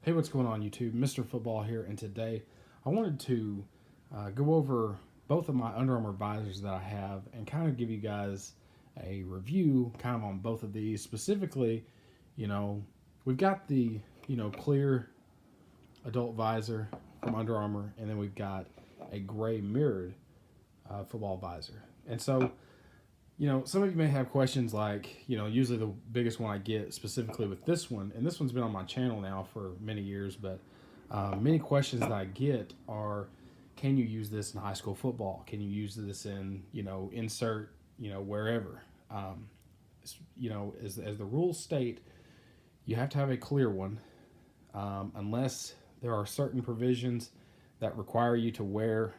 Hey, what's going on YouTube? Mr. Football here, and today I wanted to go over both of my Under Armour visors that I have and kind of give you guys a review kind of on both of these. Specifically, we've got the, clear adult visor from Under Armour, and then we've got a gray mirrored football visor. And so, some of you may have questions like, usually the biggest one I get specifically with this one, and this one's been on my channel now for many years, but many questions that I get are, can you use this in high school football? Can you use this in, insert, wherever? As the rules state, you have to have a clear one, unless there are certain provisions that require you to wear,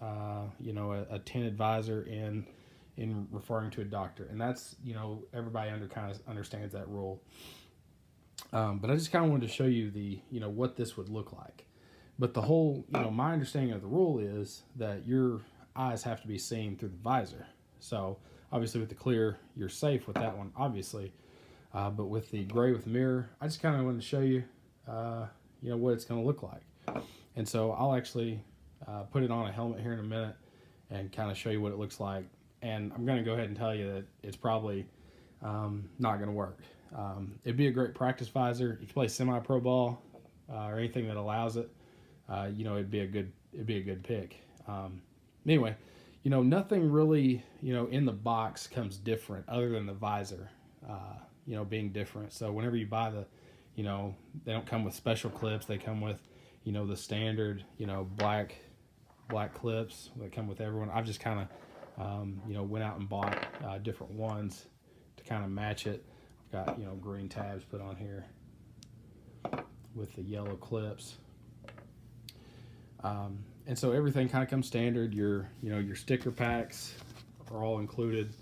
a tinted visor in referring to a doctor, and that's everybody kind of understands that rule. But I just kind of wanted to show you the what this would look like. But the whole my understanding of the rule is that your eyes have to be seen through the visor. So obviously with the clear you're safe with that one, obviously. But with the gray with mirror, I just kind of wanted to show you what it's going to look like. And so I'll actually put it on a helmet here in a minute and kind of show you what it looks like. And I'm going to go ahead and tell you that it's probably not going to work. It'd be a great practice visor. If you play semi-pro ball or anything that allows it, it'd be a good pick. Anyway, nothing really, in the box comes different other than the visor, being different. So whenever you buy they don't come with special clips. They come with, the standard, black clips that come with everyone. I've just kind of went out and bought different ones to kind of match it. I've got, green tabs put on here with the yellow clips. And so everything kind of comes standard. Your sticker packs are all included.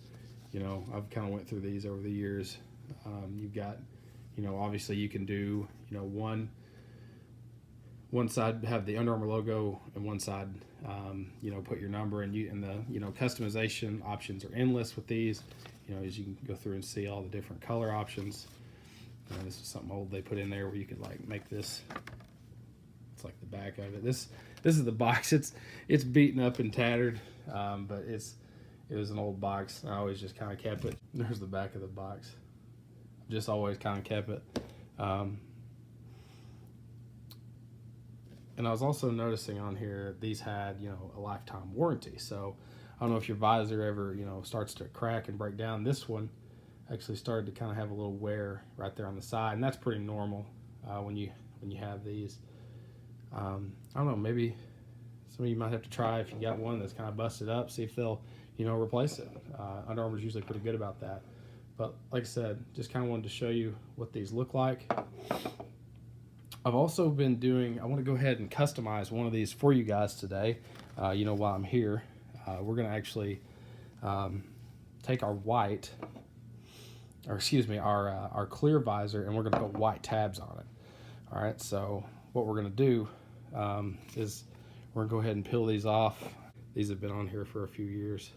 I've kind of went through these over the years. You've got, obviously you can do, one side have the Under Armour logo, and one side, put your number, and the customization options are endless with these. As you can go through and see all the different color options. This is something old they put in there where you could like make this. It's like the back of it. This is the box. It's beaten up and tattered, but it was an old box. I always just kind of kept it. There's the back of the box. Just always kind of kept it. And I was also noticing on here these had a lifetime warranty. So I don't know if your visor ever starts to crack and break down. This one actually started to kind of have a little wear right there on the side, and that's pretty normal when you have these. I don't know, maybe some of you might have to try if you got one that's kind of busted up, see if they'll replace it. Under Armour's usually pretty good about that. But like I said, just kind of wanted to show you what these look like. I've also been I want to go ahead and customize one of these for you guys today. While I'm here, we're going to actually take our our clear visor, and we're going to put white tabs on it. All right, so what we're going to do is we're going to go ahead and peel these off. These have been on here for a few years.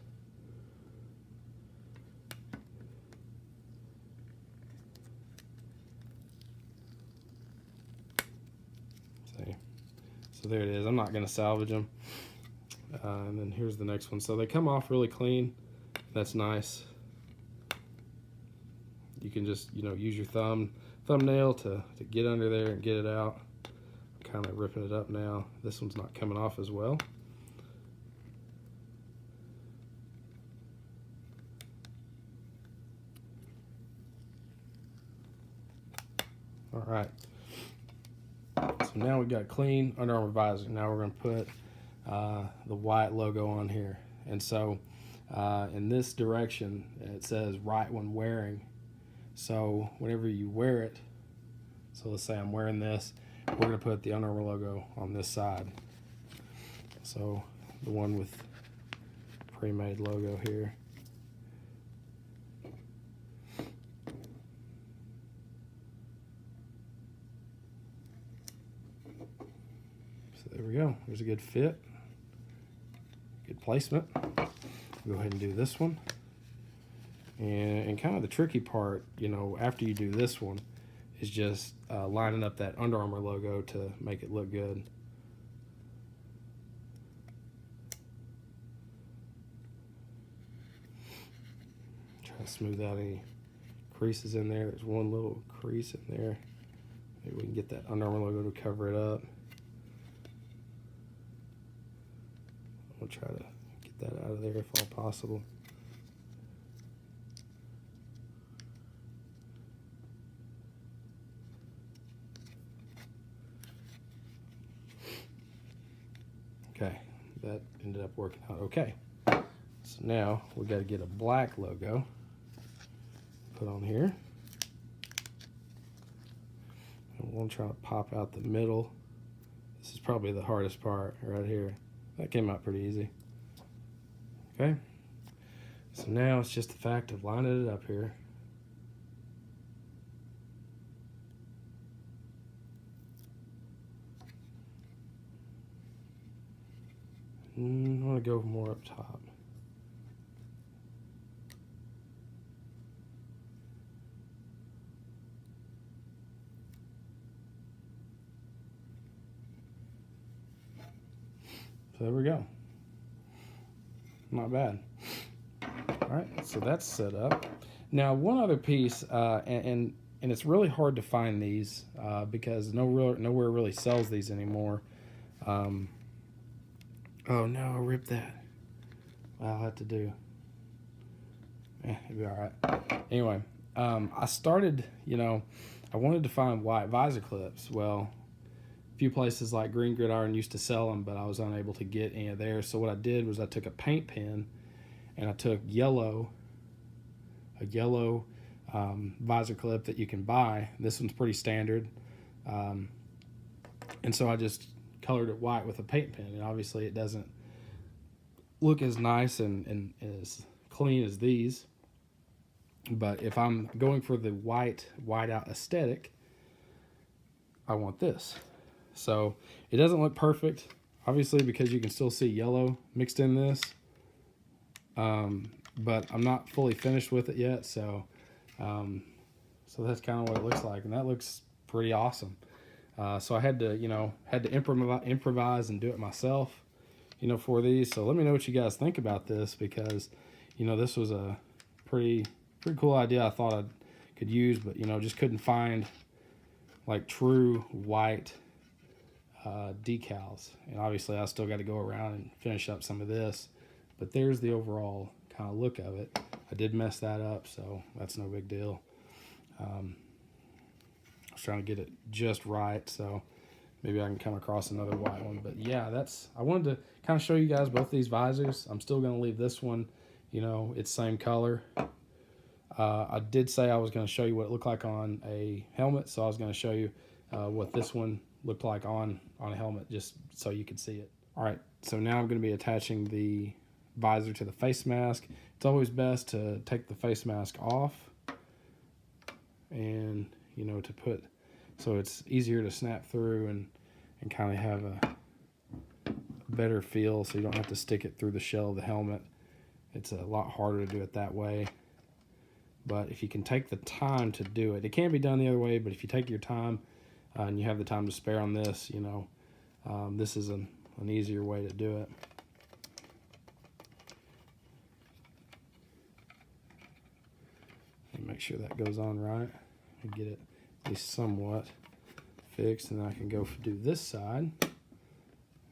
So there it is. I'm not going to salvage them. And then here's the next one. So they come off really clean. That's nice. You can just use your thumbnail to get under there and get it out. I'm kind of ripping it up now. This one's not coming off as well. All right. So now we've got clean Under Armour visor. Now we're going to put the white logo on here. And so in this direction, it says right when wearing. So whenever you wear it, so let's say I'm wearing this, we're going to put the Under Armour logo on this side. So the one with pre-made logo here. There we go. There's a good fit, good placement. Go ahead and do this one. And kind of the tricky part, after you do this one, is just lining up that Under Armour logo to make it look good. Try to smooth out any creases in there. There's one little crease in there. Maybe we can get that Under Armour logo to cover it up. I'll try to get that out of there if all possible. Okay, that ended up working out okay. So now we got to get a black logo put on here. And we'll try to pop out the middle. This is probably the hardest part right here. That came out pretty easy. Okay, so now it's just the fact of lining it up here. I want to go more up top. So there we go. Not bad. All right, so that's set up. Now, one other piece, and it's really hard to find these because nowhere really sells these anymore. Oh no, I ripped that. I'll have to do. It'll be all right. Anyway, I started, I wanted to find white visor clips. Well, a few places like Green Gridiron used to sell them, but I was unable to get any of theirs. So what I did was I took a paint pen and I took a yellow visor clip that you can buy. This one's pretty standard. And so I just colored it white with a paint pen, and obviously it doesn't look as nice and as clean as these. But if I'm going for the white out aesthetic, I want this. So it doesn't look perfect, obviously, because you can still see yellow mixed in this. But I'm not fully finished with it yet, so that's kind of what it looks like, and that looks pretty awesome. So I had to improvise and do it myself, for these. So let me know what you guys think about this, because, this was a pretty cool idea I thought I could use, but, just couldn't find like true white decals. And obviously I still got to go around and finish up some of this, but there's the overall kind of look of it. I did mess that up, so that's no big deal. I was trying to get it just right, so maybe I can come across another white one. But yeah, I wanted to kind of show you guys both these visors. I'm still going to leave this one, it's same color. I did say I was going to show you what it looked like on a helmet, so I was going to show you what this one looked like on a helmet, just so you could see it. All right, so now I'm going to be attaching the visor to the face mask. It's always best to take the face mask off and to put, so it's easier to snap through and kind of have a better feel, so you don't have to stick it through the shell of the helmet. It's a lot harder to do it that way, but if you can take the time to do it, it can be done the other way, but if you take your time and you have the time to spare on this, this is an easier way to do it. Make sure that goes on right and get it at least somewhat fixed, and then I can go do this side,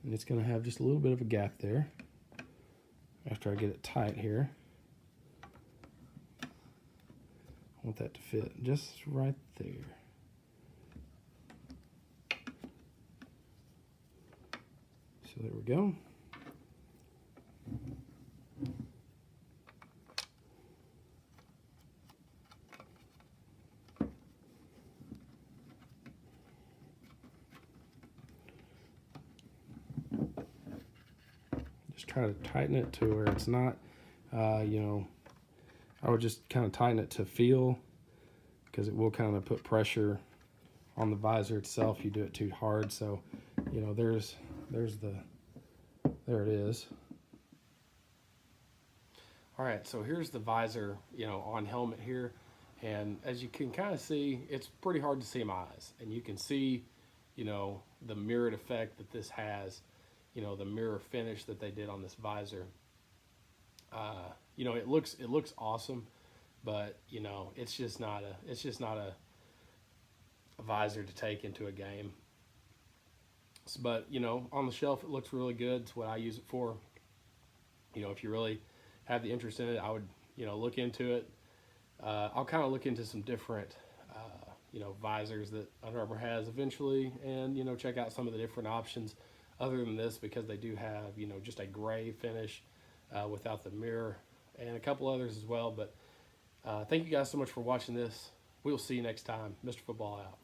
and it's going to have just a little bit of a gap there after I get it tight here. I want that to fit just right there. So there we go. Just try to tighten it to where it's not, I would just kind of tighten it to feel, because it will kind of put pressure on the visor itself. You do it too hard. So, there it is. All right, so here's the visor, on helmet here. And as you can kind of see, it's pretty hard to see my eyes. And you can see, the mirrored effect that this has, the mirror finish that they did on this visor. It looks awesome, but it's just not a visor to take into a game. But on the shelf it looks really good. It's what I use it for. If you really have the interest in it, I would look into it. I'll kind of look into some different visors that Under Armour has eventually, and check out some of the different options other than this, because they do have just a gray finish without the mirror, and a couple others as well. But thank you guys so much for watching this. We will see you next time. Mr. Football out.